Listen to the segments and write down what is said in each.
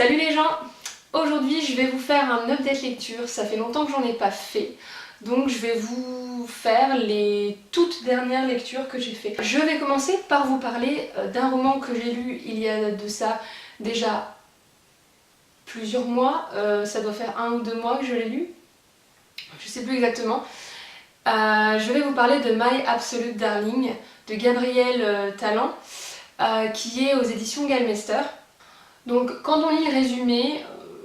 Salut les gens! Aujourd'hui je vais vous faire un update lecture, ça fait longtemps que j'en ai pas fait, donc je vais vous faire les toutes dernières lectures que j'ai fait. Je vais commencer par vous parler d'un roman que j'ai lu il y a de ça déjà plusieurs mois, ça doit faire 1 ou 2 mois que je l'ai lu, je sais plus exactement. Je vais vous parler de My Absolute Darling de Gabrielle Tallant, qui est aux éditions Galmester. Donc quand on lit le résumé,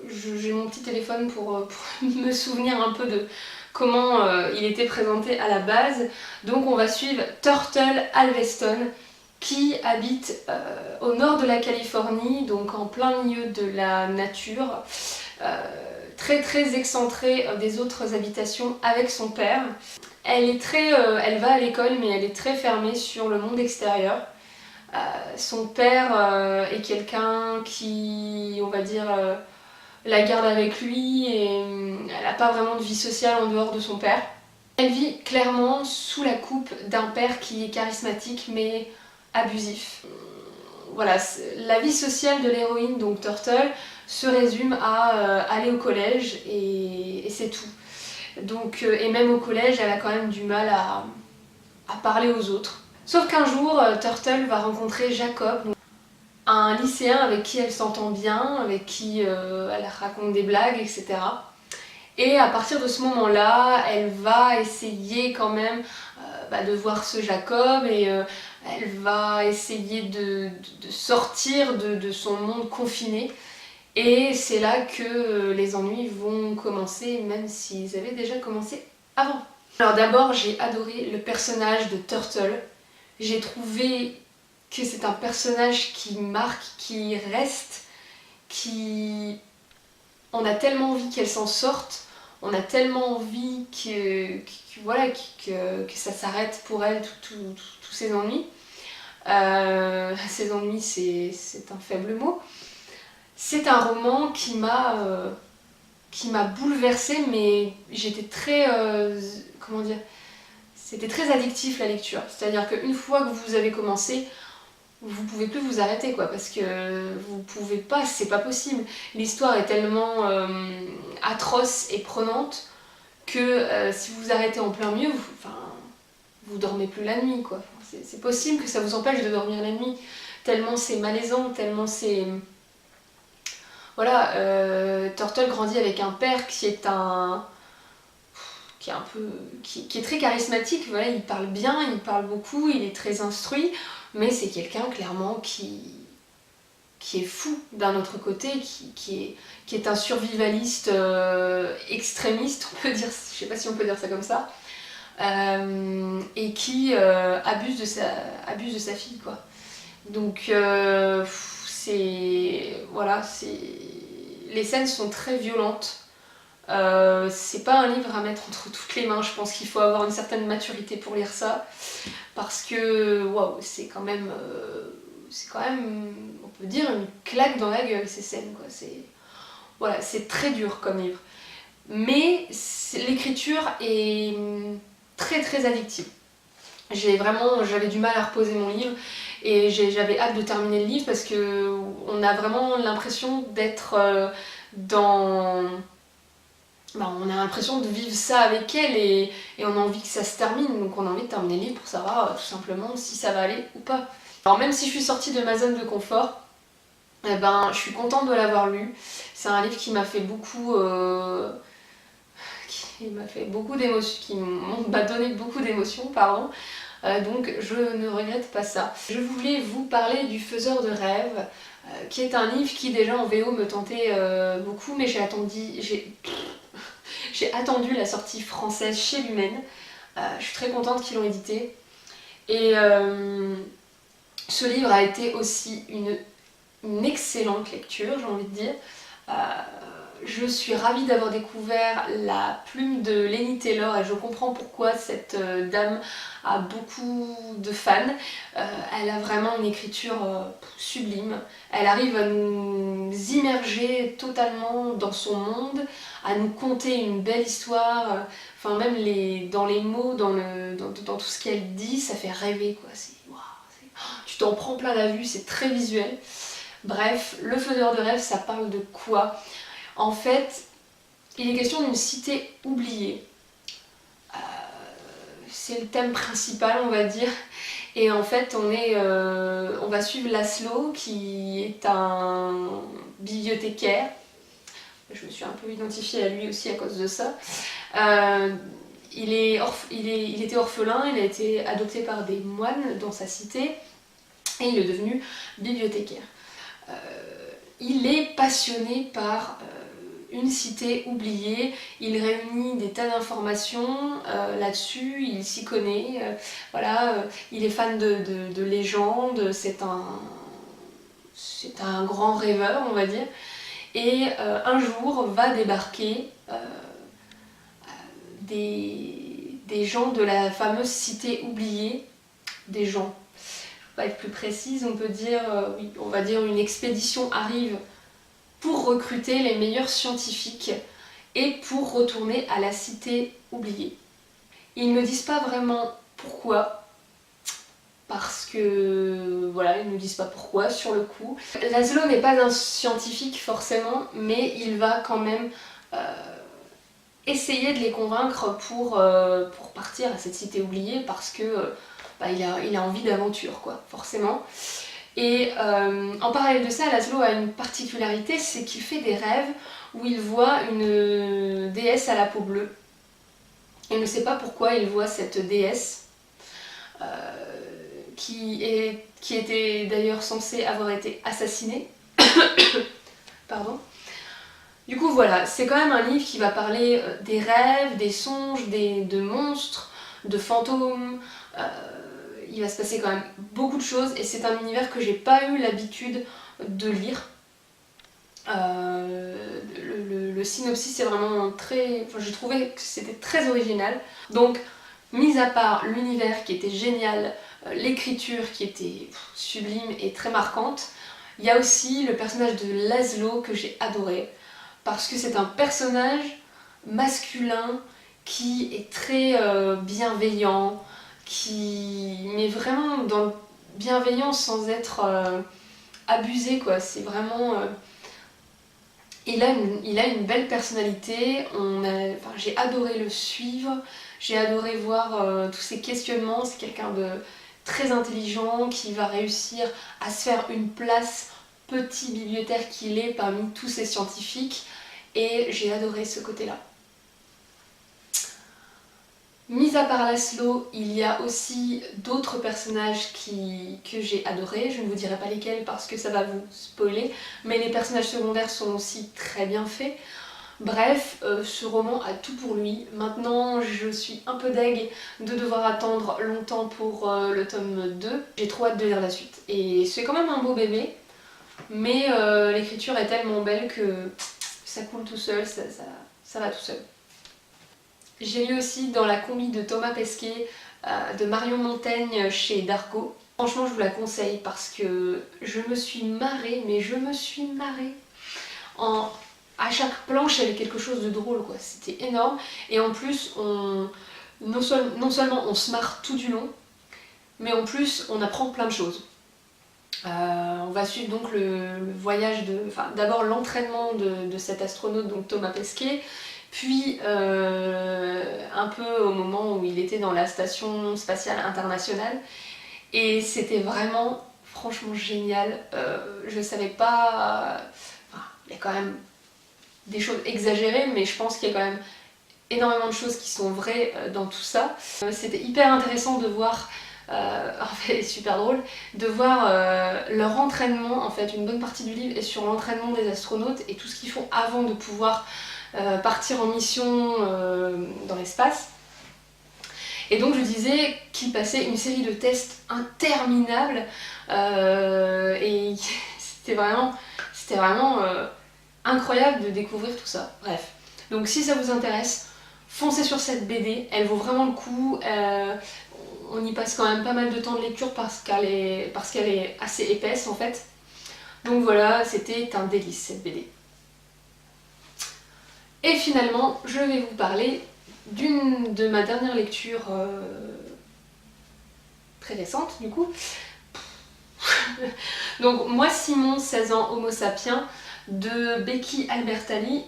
j'ai mon petit téléphone pour me souvenir un peu de comment il était présenté à la base. Donc on va suivre Turtle Alveston qui habite au nord de la Californie, donc en plein milieu de la nature, très excentrée des autres habitations avec son père. Elle va à l'école mais elle est très fermée sur le monde extérieur. Son père est quelqu'un qui, on va dire, la garde avec lui et elle n'a pas vraiment de vie sociale en dehors de son père. Elle vit clairement sous la coupe d'un père qui est charismatique mais abusif. Voilà, la vie sociale de l'héroïne, donc Turtle, se résume à aller au collège et c'est tout. Donc, et même au collège, elle a quand même du mal à parler aux autres. Sauf qu'un jour, Turtle va rencontrer Jacob, un lycéen avec qui elle s'entend bien, avec qui elle raconte des blagues, etc. Et à partir de ce moment-là, elle va essayer quand même de voir ce Jacob et elle va essayer de sortir de son monde confiné. Et c'est là que les ennuis vont commencer, même s'ils avaient déjà commencé avant. Alors d'abord, j'ai adoré le personnage de Turtle. J'ai trouvé que c'est un personnage qui marque, qui reste, on a tellement envie qu'elle s'en sorte, on a tellement envie que ça s'arrête pour elle, tous ses ennuis. Ses ennuis, c'est un faible mot. C'est un roman qui m'a bouleversée, mais j'étais très... comment dire ? C'était très addictif la lecture. C'est-à-dire qu'une fois que vous avez commencé, vous pouvez plus vous arrêter, quoi, parce que vous pouvez pas, c'est pas possible. L'histoire est tellement atroce et prenante que si vous arrêtez en plein milieu, vous dormez plus la nuit, quoi. C'est possible que ça vous empêche de dormir la nuit, tellement c'est malaisant, tellement c'est... Voilà, Turtle grandit avec un père qui est qui est très charismatique, voilà, il parle bien, il parle beaucoup, il est très instruit, mais c'est quelqu'un clairement qui est fou d'un autre côté, qui est un survivaliste extrémiste, on peut dire, je sais pas si on peut dire ça comme ça, et qui abuse de sa fille, quoi. Donc voilà, les scènes sont très violentes. C'est pas un livre à mettre entre toutes les mains, je pense qu'il faut avoir une certaine maturité pour lire ça, parce que waouh, c'est quand même, on peut dire, une claque dans la gueule ces scènes, quoi. Voilà, c'est très dur comme livre, mais l'écriture est très addictive. J'avais du mal à reposer mon livre et j'avais hâte de terminer le livre parce que on a vraiment l'impression d'être on a l'impression de vivre ça avec elle et on a envie que ça se termine, donc on a envie de terminer le livre pour savoir tout simplement si ça va aller ou pas. Alors même si je suis sortie de ma zone de confort, eh ben, je suis contente de l'avoir lu. C'est un livre qui m'a fait beaucoup... d'émotions, qui m'a donné beaucoup d'émotions, pardon. Donc je ne regrette pas ça. Je voulais vous parler du Faiseur de rêves, qui est un livre qui déjà en VO me tentait beaucoup, mais j'ai attendu la sortie française chez Lumen. Je suis très contente qu'ils l'ont édité. Et ce livre a été aussi une excellente lecture, j'ai envie de dire. Je suis ravie d'avoir découvert la plume de Laini Taylor et je comprends pourquoi cette dame a beaucoup de fans. Elle a vraiment une écriture sublime. Elle arrive à nous immerger totalement dans son monde, à nous conter une belle histoire. Enfin même dans les mots, dans tout ce qu'elle dit, ça fait rêver, quoi. Tu t'en prends plein la vue, c'est très visuel. Bref, le faiseur de rêve, ça parle de quoi? En fait, il est question d'une cité oubliée. C'est le thème principal, on va dire. Et en fait, on va suivre Laszlo, qui est un bibliothécaire. Je me suis un peu identifiée à lui aussi à cause de ça. Il était orphelin, il a été adopté par des moines dans sa cité et il est devenu bibliothécaire. Il est passionné par une cité oubliée, il réunit des tas d'informations là-dessus, il s'y connaît, voilà, il est fan de légendes, c'est un grand rêveur, on va dire, et un jour va débarquer des gens de la fameuse cité oubliée, des gens. Pour être plus précise, on peut dire, oui, on va dire une expédition arrive pour recruter les meilleurs scientifiques et pour retourner à la cité oubliée. Ils ne disent pas vraiment pourquoi, parce que voilà, ils ne disent pas pourquoi sur le coup. Laszlo n'est pas un scientifique forcément, mais il va quand même essayer de les convaincre pour partir à cette cité oubliée parce que il a envie d'aventure, quoi, forcément. Et en parallèle de ça, Laszlo a une particularité, c'est qu'il fait des rêves où il voit une déesse à la peau bleue. Il ne sait pas pourquoi il voit cette déesse, qui était d'ailleurs censée avoir été assassinée. Pardon. Du coup voilà, c'est quand même un livre qui va parler des rêves, des songes, de monstres, de fantômes. Il va se passer quand même beaucoup de choses et c'est un univers que j'ai pas eu l'habitude de lire. Le synopsis est vraiment très... Enfin, j'ai trouvé que c'était très original. Donc, mis à part l'univers qui était génial, l'écriture qui était sublime et très marquante, il y a aussi le personnage de Laszlo que j'ai adoré. Parce que c'est un personnage masculin qui est très bienveillant, qui met vraiment dans le bienveillant sans être abusé, quoi. C'est vraiment... il a une belle personnalité, j'ai adoré le suivre, j'ai adoré voir tous ses questionnements, c'est quelqu'un de très intelligent qui va réussir à se faire une place, petit bibliothécaire qu'il est parmi tous ces scientifiques, et j'ai adoré ce côté-là. Mis à part Laszlo, il y a aussi d'autres personnages que j'ai adorés. Je ne vous dirai pas lesquels parce que ça va vous spoiler, mais les personnages secondaires sont aussi très bien faits. Bref, ce roman a tout pour lui. Maintenant, je suis un peu deg de devoir attendre longtemps pour le tome 2. J'ai trop hâte de lire la suite. Et c'est quand même un beau bébé, mais l'écriture est tellement belle que ça coule tout seul, ça va tout seul. J'ai lu aussi dans la combi de Thomas Pesquet de Marion Montaigne chez Dargaud. Franchement, je vous la conseille parce que je me suis marrée, mais je me suis marrée. À chaque planche, il y avait quelque chose de drôle, quoi. C'était énorme. Et en plus, non seulement on se marre tout du long, mais en plus, on apprend plein de choses. On va suivre donc le voyage d'abord l'entraînement de cet astronaute, donc Thomas Pesquet, puis un peu au moment où il était dans la station spatiale internationale, et c'était vraiment franchement génial. Je savais pas... il y a quand même des choses exagérées, mais je pense qu'il y a quand même énormément de choses qui sont vraies dans tout ça. C'était hyper intéressant de voir, en fait super drôle, de voir leur entraînement. En fait, une bonne partie du livre est sur l'entraînement des astronautes et tout ce qu'ils font avant de pouvoir partir en mission dans l'espace. Et donc je disais qu'ils passaient une série de tests interminables et c'était vraiment incroyable de découvrir tout ça. Bref, donc si ça vous intéresse, foncez sur cette BD, elle vaut vraiment le coup. On y passe quand même pas mal de temps de lecture parce qu'elle est assez épaisse en fait. Donc voilà, c'était un délice cette BD. Et finalement, je vais vous parler de ma dernière lecture très récente du coup. Donc moi Simon, 16 ans, Homo sapiens, de Becky Albertalli,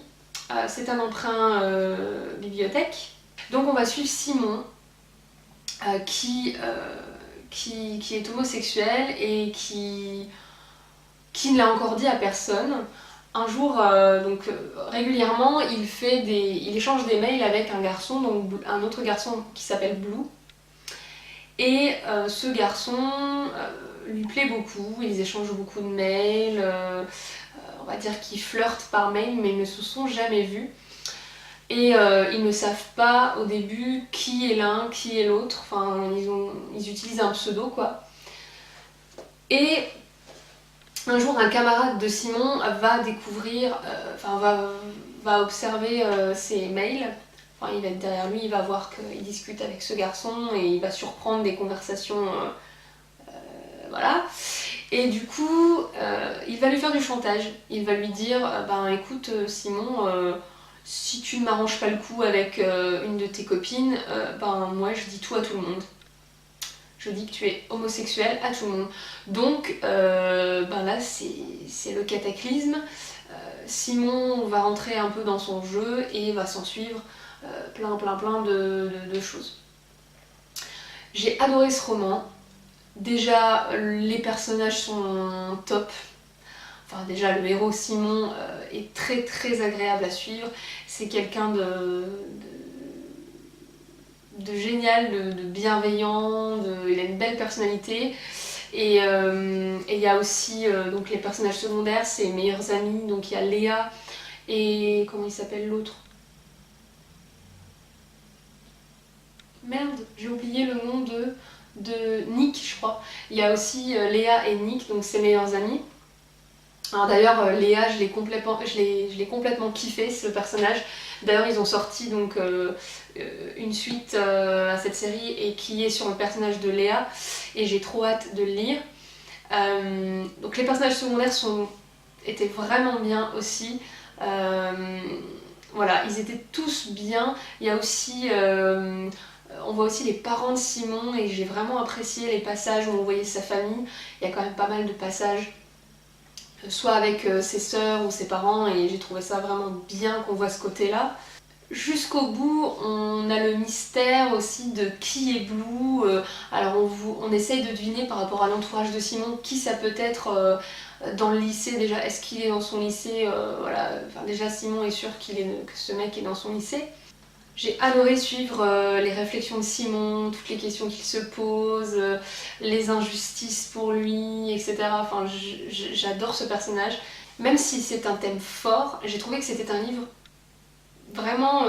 c'est un emprunt bibliothèque. Donc on va suivre Simon qui est homosexuel et qui ne l'a encore dit à personne. Un jour, régulièrement, il échange des mails avec un garçon, donc un autre garçon qui s'appelle Blue. Et ce garçon lui plaît beaucoup, ils échangent beaucoup de mails, on va dire qu'ils flirtent par mail, mais ils ne se sont jamais vus. Et ils ne savent pas au début qui est l'un, qui est l'autre, enfin ils utilisent un pseudo quoi. Et un jour un camarade de Simon va découvrir, va observer ses mails, enfin il va être derrière lui, il va voir qu'il discute avec ce garçon et il va surprendre des conversations, voilà. Et du coup il va lui faire du chantage, il va lui dire ben écoute Simon, si tu ne m'arranges pas le coup avec une de tes copines, ben moi je dis tout à tout le monde. Je dis que tu es homosexuel à tout le monde. Donc ben là c'est le cataclysme. Simon va rentrer un peu dans son jeu et va s'en suivre plein de choses. J'ai adoré ce roman. Déjà les personnages sont top. Enfin, déjà le héros Simon est très agréable à suivre, c'est quelqu'un de génial, de bienveillant, il a une belle personnalité et il y a aussi donc les personnages secondaires, ses meilleurs amis, donc il y a Léa et comment il s'appelle l'autre? Merde, j'ai oublié le nom de Nick je crois. Il y a aussi Léa et Nick, donc ses meilleurs amis. Alors d'ailleurs Léa je l'ai complètement kiffé ce personnage. D'ailleurs ils ont sorti donc une suite à cette série et qui est sur le personnage de Léa et j'ai trop hâte de le lire. Donc les personnages secondaires étaient vraiment bien aussi. Voilà, ils étaient tous bien. Il y a aussi on voit aussi les parents de Simon et j'ai vraiment apprécié les passages où on voyait sa famille. Il y a quand même pas mal de passages soit avec ses sœurs ou ses parents et j'ai trouvé ça vraiment bien qu'on voit ce côté-là. Jusqu'au bout, on a le mystère aussi de qui est Blue. Alors on essaye de deviner par rapport à l'entourage de Simon qui ça peut être dans le lycée déjà. Est-ce qu'il est dans son lycée voilà. Enfin, déjà Simon est sûr que ce mec est dans son lycée. J'ai adoré suivre les réflexions de Simon, toutes les questions qu'il se pose, les injustices pour lui, etc. Enfin, j'adore ce personnage. Même si c'est un thème fort, j'ai trouvé que c'était un livre vraiment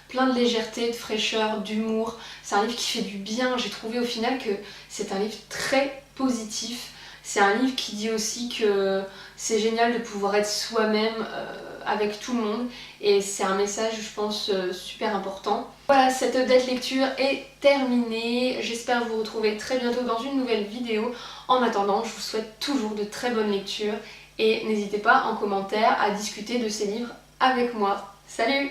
plein de légèreté, de fraîcheur, d'humour. C'est un livre qui fait du bien. J'ai trouvé au final que c'est un livre très positif. C'est un livre qui dit aussi que c'est génial de pouvoir être soi-même avec tout le monde et c'est un message je pense super important. Voilà, cette date lecture est terminée. J'espère vous retrouver très bientôt dans une nouvelle vidéo. En attendant, je vous souhaite toujours de très bonnes lectures et n'hésitez pas en commentaire à discuter de ces livres avec moi. Salut!